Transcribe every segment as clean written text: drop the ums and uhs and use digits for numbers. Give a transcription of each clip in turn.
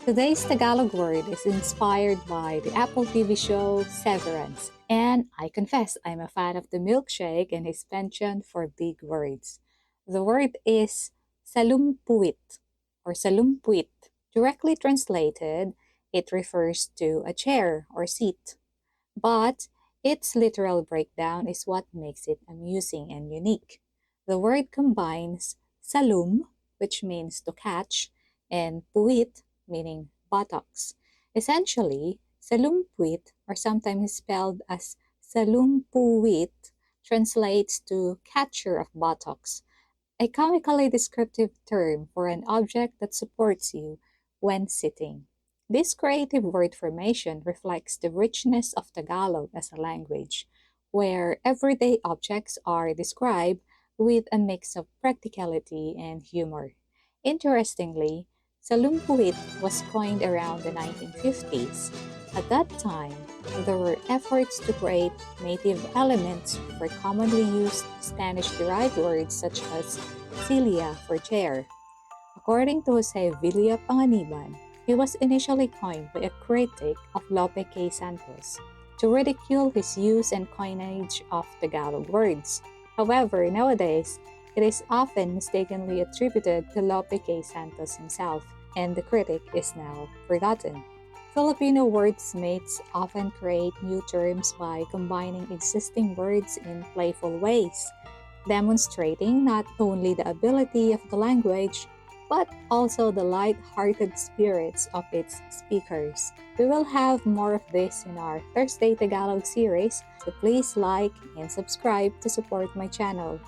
Today's Tagalog word is inspired by the Apple TV show Severance. And I confess, I'm a fan of the Milkshake and his penchant for big words. The word is Salumpwit or Salumpwit. Directly translated, it refers to a chair or seat. But its literal breakdown is what makes it amusing and unique. The word combines salum, which means to catch, and puwit, meaning buttocks. Essentially, salumpuit, or sometimes spelled as salumpuwit, translates to catcher of buttocks, a comically descriptive term for an object that supports you when sitting. This creative word formation reflects the richness of Tagalog as a language, where everyday objects are described with a mix of practicality and humor. Interestingly, Salumpuit was coined around the 1950s. At that time, there were efforts to create native elements for commonly used Spanish-derived words such as cilia for chair. According to Jose Villa-Panganiban, it was initially coined by a critic of Lope K. Santos to ridicule his use and coinage of Tagalog words. However, nowadays, it is often mistakenly attributed to Lope K. Santos himself, and the critic is now forgotten. Filipino wordsmiths often create new terms by combining existing words in playful ways, demonstrating not only the ability of the language, but also the light-hearted spirits of its speakers. We will have more of this in our Thursday Tagalog series, so please like and subscribe to support my channel.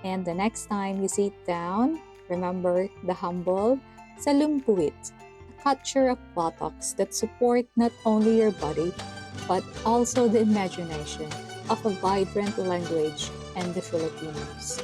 And the next time you sit down, remember the humble Salumpuit, a culture of buttocks that support not only your body, but also the imagination of a vibrant language and the Filipinos.